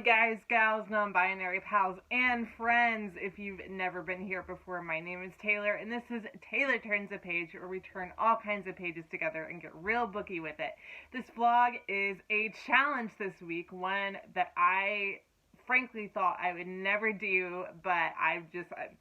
guys, gals, non-binary pals, and friends. If you've never been here before, my name is Taylor, and this is Taylor Turns a Page, where we turn all kinds of pages together and get real booky with it. This vlog is a challenge this week, one that I frankly thought I would never do, but I've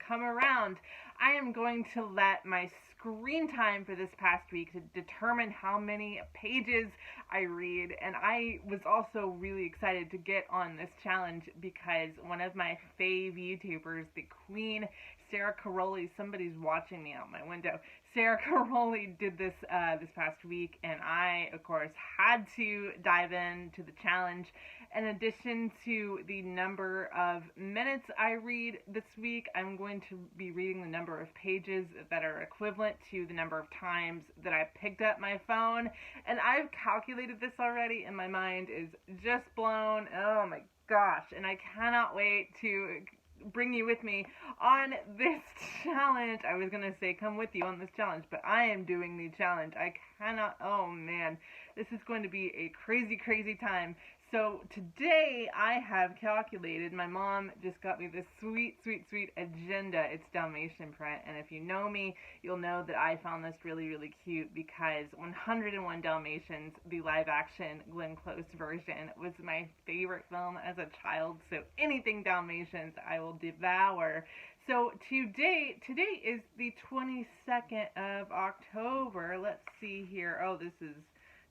come around. I am going to let my screen time for this past week to determine how many pages I read, and I was also really excited to get on this challenge because one of my fave YouTubers, the Queen, Sarah Caroli, somebody's watching me out my window. Sarah Caroli did this this past week, and I, of course, had to dive into the challenge. In addition to the number of minutes I read this week, I'm going to be reading the number of pages that are equivalent to the number of times that I picked up my phone. And I've calculated this already, and my mind is just blown. Oh my gosh. And I cannot wait to bring you with me on this challenge. I was going to say come with you on this challenge, but I am doing the challenge. I cannot, oh man, this is going to be a crazy, crazy time. So today I have calculated, my mom just got me this sweet, sweet, sweet agenda. It's Dalmatian print, and if you know me, you'll know that I found this really, really cute because 101 Dalmatians, the live-action Glenn Close version, was my favorite film as a child, so anything Dalmatians I will devour. So today is the 22nd of October. Let's see here. Oh, this is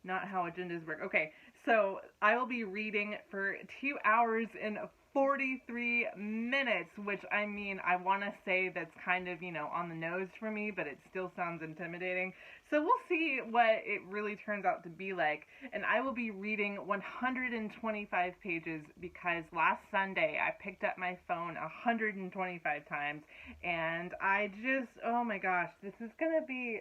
not how agendas work. Okay, so I will be reading for 2 hours and 43 minutes, which I mean, I want to say that's kind of, on the nose for me, but it still sounds intimidating. So we'll see what it really turns out to be like. And I will be reading 125 pages because last Sunday I picked up my phone 125 times, and oh my gosh, this is going to be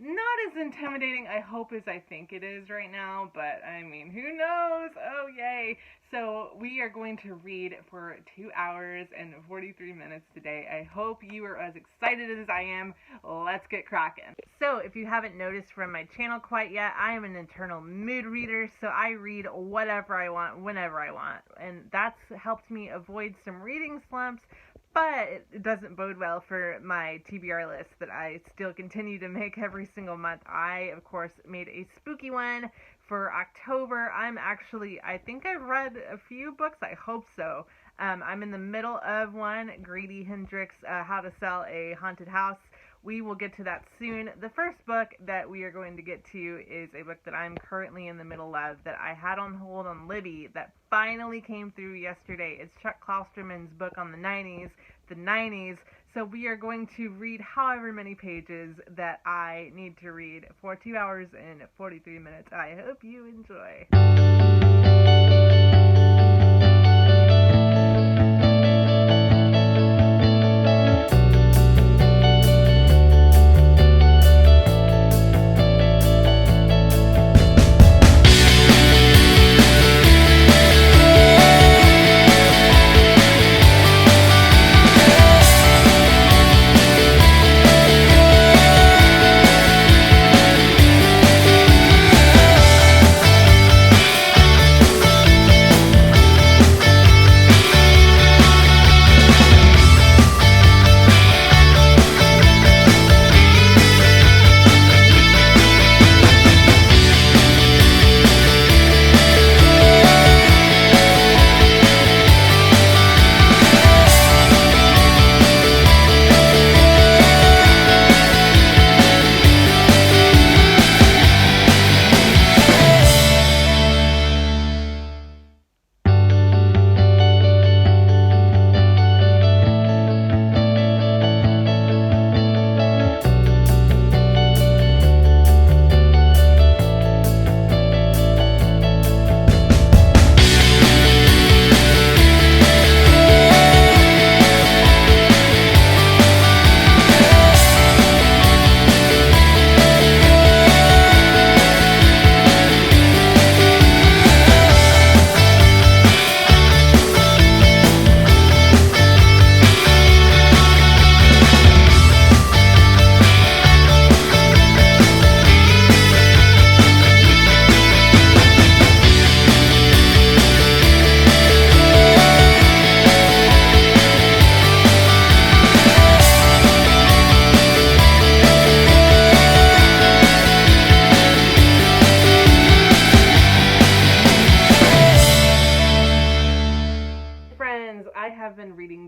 not as intimidating, I hope, as I think it is right now, but I mean, who knows? Oh, yay. So we are going to read for 2 hours and 43 minutes today. I hope you are as excited as I am. Let's get cracking. So if you haven't noticed from my channel quite yet, I am an internal mood reader, so I read whatever I want, whenever I want, and that's helped me avoid some reading slumps. But it doesn't bode well for my TBR list that I still continue to make every single month. I, of course, made a spooky one for October. I think I've read a few books. I hope so. I'm in the middle of one, Grady Hendrix, How to Sell a Haunted House. We will get to that soon. The first book that we are going to get to is a book that I'm currently in the middle of that I had on hold on Libby that finally came through yesterday. It's Chuck Klosterman's book on the 90s. So we are going to read however many pages that I need to read for 2 hours and 43 minutes. I hope you enjoy.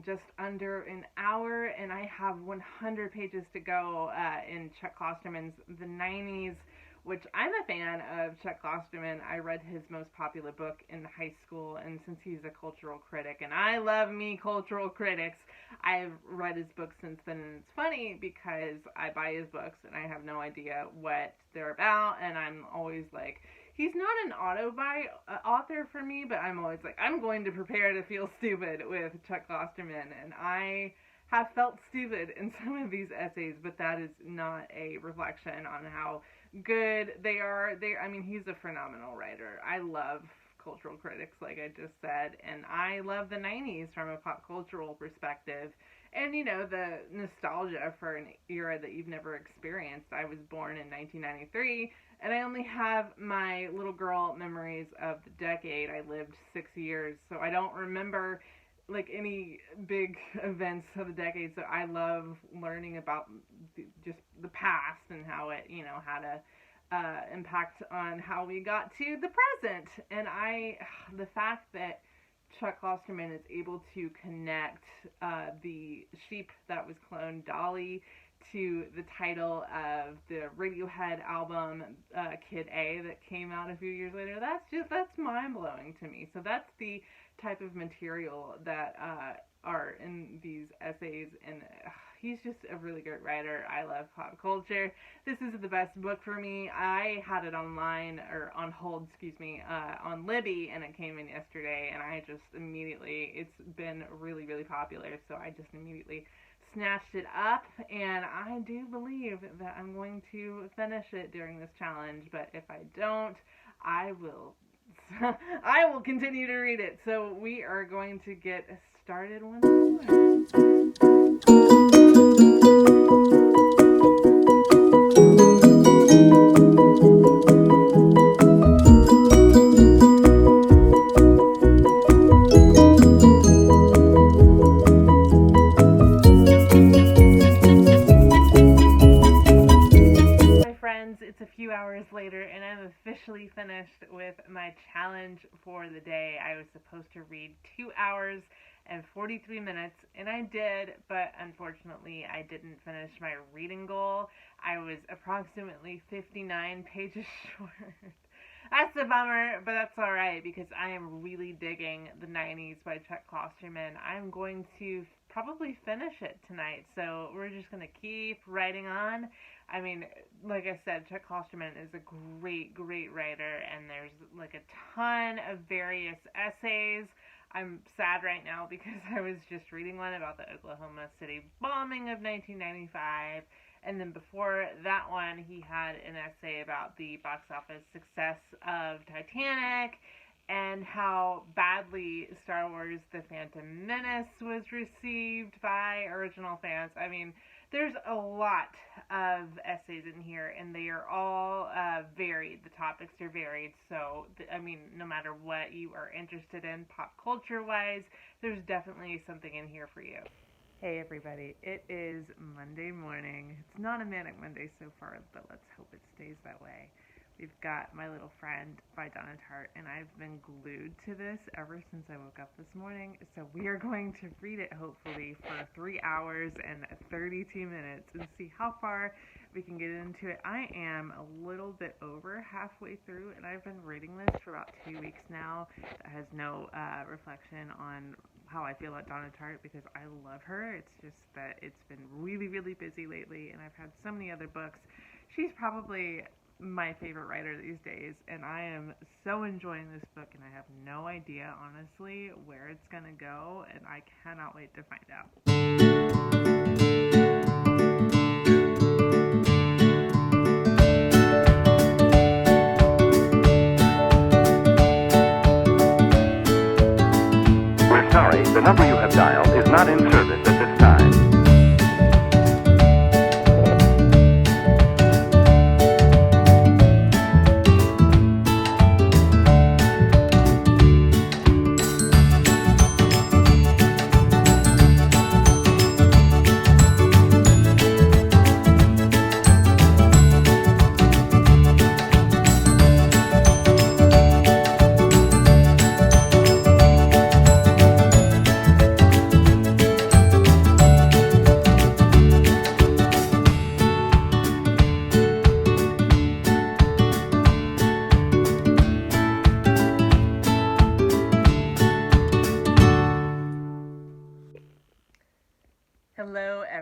in just under an hour, and I have 100 pages to go in Chuck Klosterman's The 90s, which I'm a fan of Chuck Klosterman. I read his most popular book in high school, and since he's a cultural critic, and I love me cultural critics, I've read his books since then. And it's funny because I buy his books and I have no idea what they're about, and I'm always like, he's not an author for me, but I'm always like, I'm going to prepare to feel stupid with Chuck Klosterman, and I have felt stupid in some of these essays, but that is not a reflection on how good they are. I mean, he's a phenomenal writer. I love cultural critics, like I just said, and I love the 90s from a pop cultural perspective, and the nostalgia for an era that you've never experienced. I was born in 1993, and I only have my little girl memories of the decade. I lived 6 years, so I don't remember like any big events of the decade. So I love learning about just the past and how it, had a impact on how we got to the present. And the fact that Chuck Klosterman is able to connect the sheep that was cloned, Dolly, to the title of the Radiohead album, Kid A, that came out a few years later, that's mind-blowing to me. So that's the type of material that are in these essays, and he's just a really great writer. I love pop culture. This is the best book for me. I had it online, or on hold, on Libby, and it came in yesterday, and I just immediately, it's been really, really popular, so I just immediately snatched it up, and I do believe that I'm going to finish it during this challenge, but if I don't, I will continue to read it. So we are going to get started once more. It's a few hours later, and I'm officially finished with my challenge for the day. I was supposed to read 2 hours and 43 minutes, and I did, but unfortunately I didn't finish my reading goal. I was approximately 59 pages short. That's a bummer, but that's alright, because I am really digging The 90s by Chuck Klosterman. I'm going to probably finish it tonight, so we're just going to keep writing on. I mean, like I said, Chuck Klosterman is a great, great writer, and there's like a ton of various essays. I'm sad right now because I was just reading one about the Oklahoma City bombing of 1995, and then before that one, he had an essay about the box office success of Titanic and how badly Star Wars The Phantom Menace was received by original fans. I mean, there's a lot of essays in here, and they are all varied. The topics are varied, so, no matter what you are interested in pop culture-wise, there's definitely something in here for you. Hey everybody, it is Monday morning. It's not a manic Monday so far, but let's hope it stays that way. We've got My Little Friend by Donna Tartt, and I've been glued to this ever since I woke up this morning, so we are going to read it hopefully for 3 hours and 32 minutes and see how far we can get into it. I am a little bit over halfway through, and I've been reading this for about 2 weeks now. That has no reflection on how I feel about Donna Tartt, because I love her. It's just that it's been really, really busy lately, and I've had so many other books. She's probably my favorite writer these days, and I am so enjoying this book, and I have no idea, honestly, where it's going to go, and I cannot wait to find out. We're sorry, the number you have dialed is not in service at this time.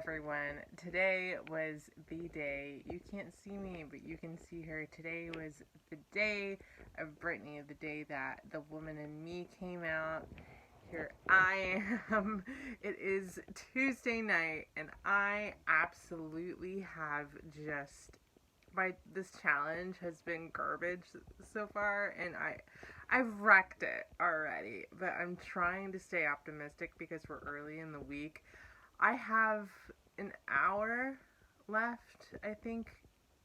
everyone. Today was the day. You can't see me, but you can see her. Today was the day of Brittany, the day that The Woman in Me came out. Here I am. It is Tuesday night, and I absolutely have just... this challenge has been garbage so far, and I've wrecked it already, but I'm trying to stay optimistic because we're early in the week. I have an hour left, I think,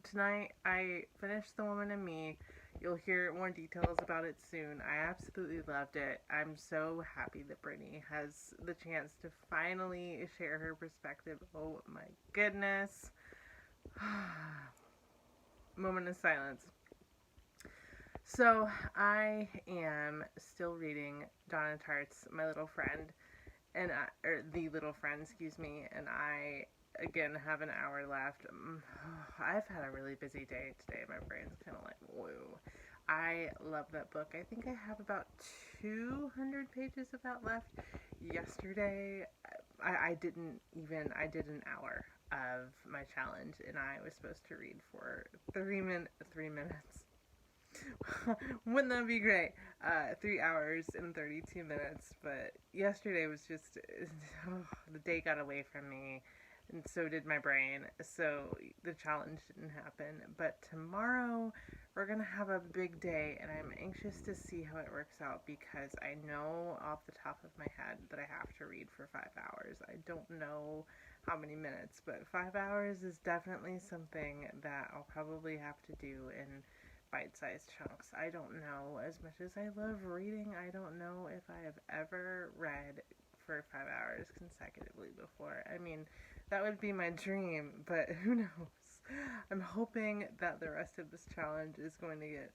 tonight. I finished The Woman in Me. You'll hear more details about it soon. I absolutely loved it. I'm so happy that Brittany has the chance to finally share her perspective. Oh my goodness. Moment of silence. So, I am still reading Donna Tartt's My Little Friend, and The Little Friend, excuse me, and I, again, have an hour left. I've had a really busy day today. My brain's kind of like, whoa. I love that book. I think I have about 200 pages of that left. Yesterday, I did an hour of my challenge, and I was supposed to read for 3 minutes. Wouldn't that be great? 3 hours and 32 minutes, but yesterday was just, the day got away from me, and so did my brain, so the challenge didn't happen. But tomorrow, we're gonna have a big day, and I'm anxious to see how it works out, because I know off the top of my head that I have to read for 5 hours. I don't know how many minutes, but 5 hours is definitely something that I'll probably have to do in bite-sized chunks. I don't know. As much as I love reading, I don't know if I have ever read for 5 hours consecutively before. I mean, that would be my dream, but who knows? I'm hoping that the rest of this challenge is going to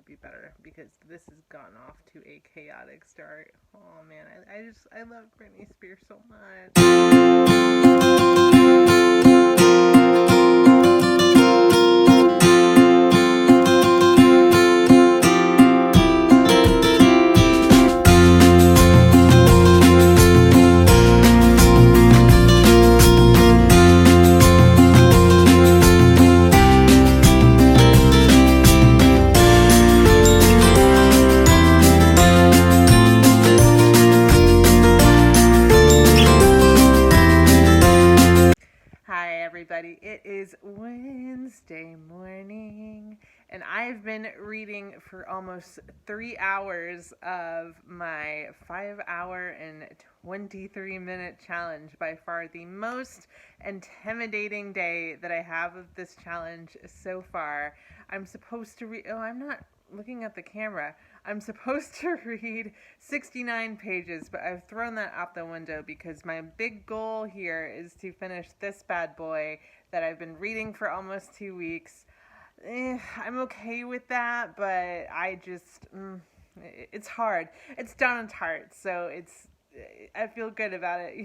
be better, because this has gone off to a chaotic start. Oh man, I love Britney Spears so much. It is Wednesday morning, and I've been reading for almost 3 hours of my 5-hour and 23-minute challenge. By far the most intimidating day that I have of this challenge so far. I'm supposed to read... Oh, I'm not looking at the camera. I'm supposed to read 69 pages, but I've thrown that out the window because my big goal here is to finish this bad boy that I've been reading for almost 2 weeks. I'm okay with that, but I just... it's hard. It's Donna Tartt, so I feel good about it.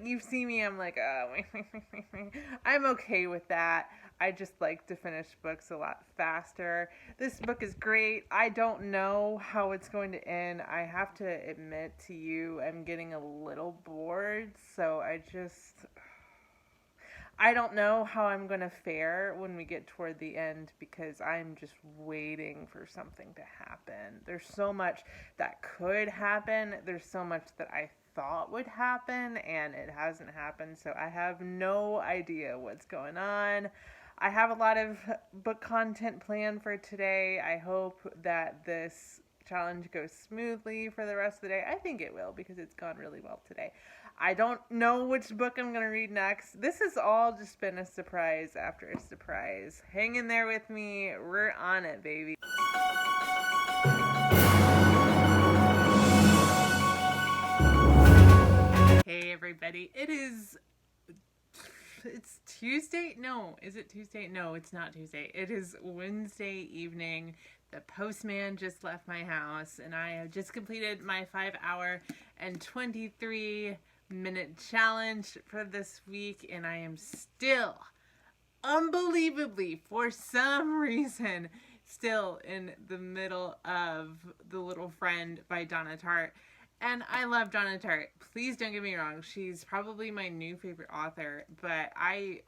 You see me, I'm like, oh, I'm okay with that. I just like to finish books a lot faster. This book is great. I don't know how it's going to end. I have to admit to you, I'm getting a little bored, so I don't know how I'm going to fare when we get toward the end, because I'm just waiting for something to happen. There's so much that could happen. There's so much that I thought would happen, and it hasn't happened, so I have no idea what's going on. I have a lot of book content planned for today. I hope that this challenge goes smoothly for the rest of the day. I think it will, because it's gone really well today. I don't know which book I'm going to read next. This has all just been a surprise after a surprise. Hang in there with me. We're on it, baby. Hey, everybody. It's Tuesday? No. Is it Tuesday? No, it's not Tuesday. It is Wednesday evening. The postman just left my house, and I have just completed my 5-hour and 23-minute challenge for this week, and I am still, unbelievably, for some reason, still in the middle of The Little Friend by Donna Tartt. And I love Donna Tartt. Please don't get me wrong. She's probably my new favorite author, but I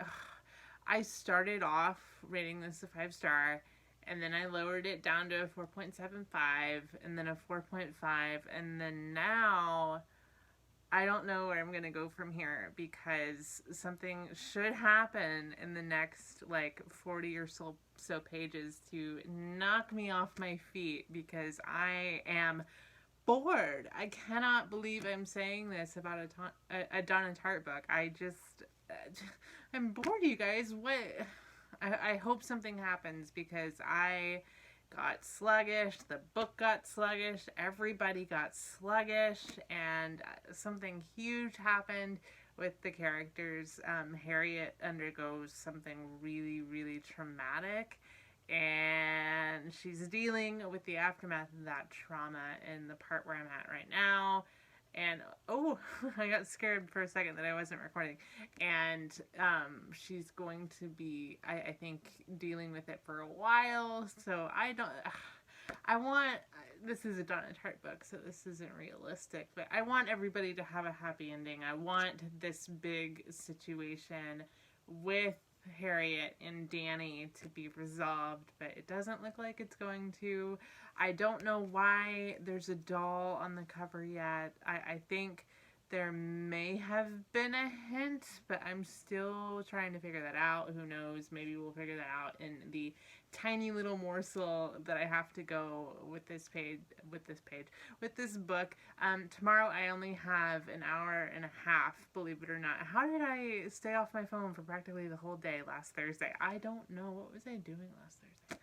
started off rating this a 5-star, and then I lowered it down to a 4.75, and then a 4.5, and then now I don't know where I'm going to go from here, because something should happen in the next 40 or so pages to knock me off my feet, because I am bored. I cannot believe I'm saying this about a Donna Tartt book. I'm bored, you guys. What? I hope something happens, because I got sluggish, the book got sluggish, everybody got sluggish, and something huge happened with the characters. Harriet undergoes something really, really traumatic, and she's dealing with the aftermath of that trauma in the part where I'm at right now. And I got scared for a second that I wasn't recording. And she's going to be, I think, dealing with it for a while. So this is a Donna Tartt book, so this isn't realistic, but I want everybody to have a happy ending. I want this big situation with Harriet and Danny to be resolved, but it doesn't look like it's going to. I don't know why there's a doll on the cover yet. I think there may have been a hint, but I'm still trying to figure that out. Who knows? Maybe we'll figure that out in the tiny little morsel that I have to go with this book. Tomorrow I only have an hour and a half, believe it or not. How did I stay off my phone for practically the whole day last Thursday? I don't know. What was I doing last Thursday?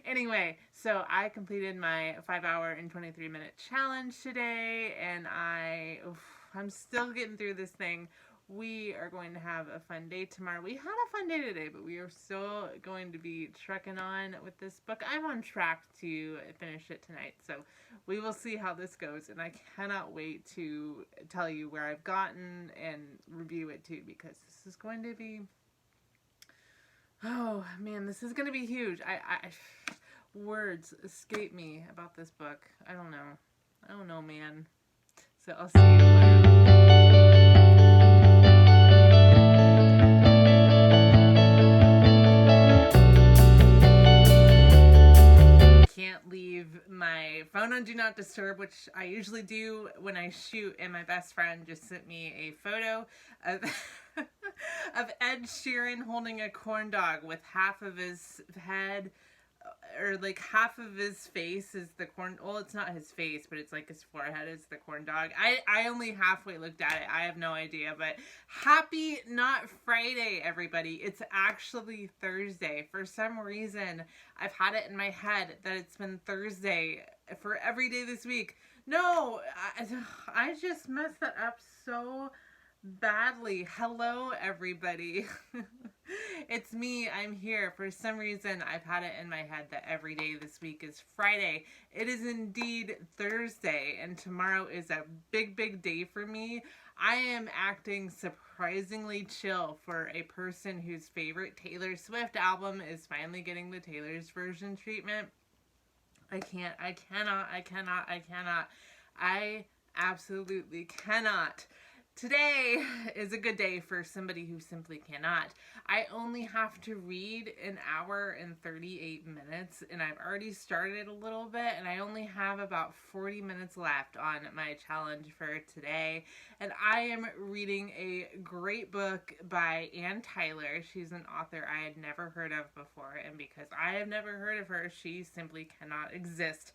Anyway, so I completed my 5-hour and 23-minute challenge today, and I'm still getting through this thing. We are going to have a fun day tomorrow. We had a fun day today, but we are still going to be trekking on with this book. I'm on track to finish it tonight, so we will see how this goes, and I cannot wait to tell you where I've gotten and review it too, because this is going to be... Oh, man, this is going to be huge. Words escape me about this book. I don't know, man. So I'll see you later. Can't leave my phone on Do Not Disturb, which I usually do when I shoot, and my best friend just sent me a photo of... of Ed Sheeran holding a corn dog with half of his head, or half of his face is the corn. Well, it's not his face, but it's his forehead is the corn dog. I only halfway looked at it. I have no idea, but happy not Friday, everybody. It's actually Thursday. For some reason, I've had it in my head that it's been Thursday for every day this week. No, I just messed that up so badly. Hello, everybody. It's me. I'm here. For some reason, I've had it in my head that every day this week is Friday. It is indeed Thursday, and tomorrow is a big, big day for me. I am acting surprisingly chill for a person whose favorite Taylor Swift album is finally getting the Taylor's version treatment. I absolutely cannot. Today is a good day for somebody who simply cannot. I only have to read an hour and 38 minutes, and I've already started a little bit, and I only have about 40 minutes left on my challenge for today. And I am reading a great book by Anne Tyler. She's an author I had never heard of before, and because I have never heard of her, she simply cannot exist.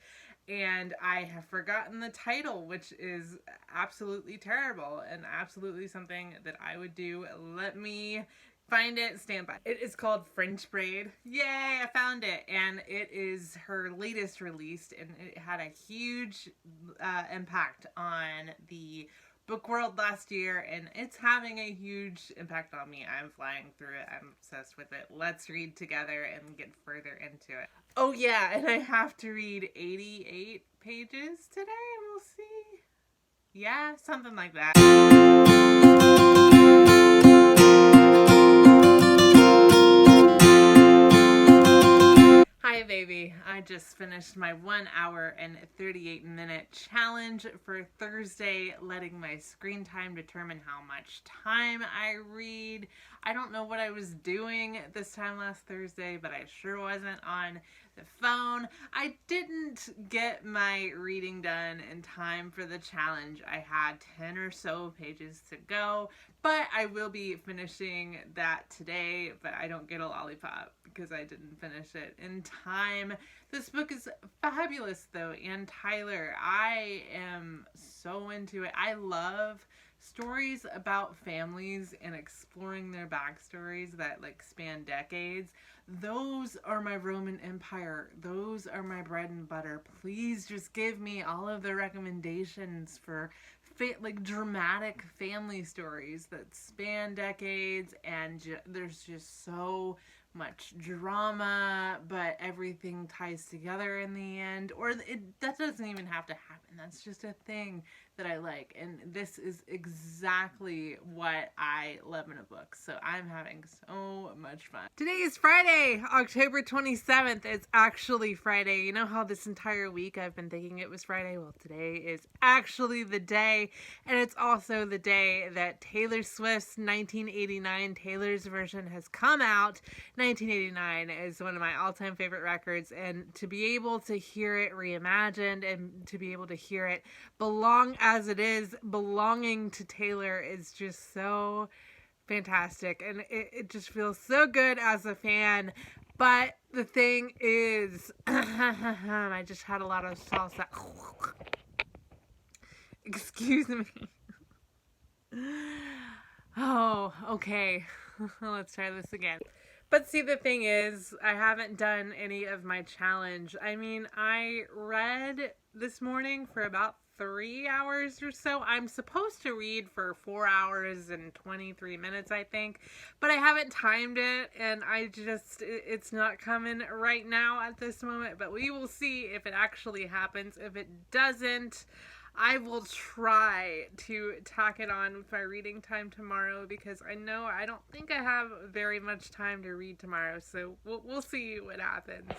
And I have forgotten the title, which is absolutely terrible and absolutely something that I would do. Let me find it. Stand by. It is called French Braid. Yay, I found it. And it is her latest release, and it had a huge impact on the book world last year, and it's having a huge impact on me. I'm flying through it. I'm obsessed with it. Let's read together and get further into it. Oh yeah, and I have to read 88 pages today. We'll see. Yeah, something like that. Hi Hey baby, I just finished my 1 hour and 38-minute challenge for Thursday, letting my screen time determine how much time I read. I don't know what I was doing this time last Thursday, but I sure wasn't on the phone. I didn't get my reading done in time for the challenge. I had 10 or so pages to go, but I will be finishing that today, but I don't get a lollipop because I didn't finish it in time. This book is fabulous though, and Tyler, I am so into it. I love stories about families and exploring their backstories that like span decades. Those are my Roman Empire. Those are my bread and butter. Please just give me all of the recommendations for like dramatic family stories that span decades, and there's just so much drama, but everything ties together in the end. Or that doesn't even have to happen. That's just a thing that I like, and this is exactly what I love in a book. So I'm having so much fun. Today is Friday, October 27th. It's actually Friday. You know how this entire week I've been thinking it was Friday? Well, today is actually the day, and it's also the day that Taylor Swift's 1989 Taylor's version has come out. 1989 is one of my all-time favorite records, and to be able to hear it reimagined and to be able to hear it belong as it is, belonging to Taylor, is just so fantastic, and it just feels so good as a fan. But the thing is, I just had a lot of salsa. Excuse me. Oh, okay. Let's try this again. But see, the thing is, I haven't done any of my challenge. I mean, I read this morning for about 3 hours or so. I'm supposed to read for 4 hours and 23 minutes, I think, but I haven't timed it, and it's not coming right now at this moment, but we will see if it actually happens. If it doesn't, I will try to tack it on with my reading time tomorrow, because I don't think I have very much time to read tomorrow, so we'll see what happens.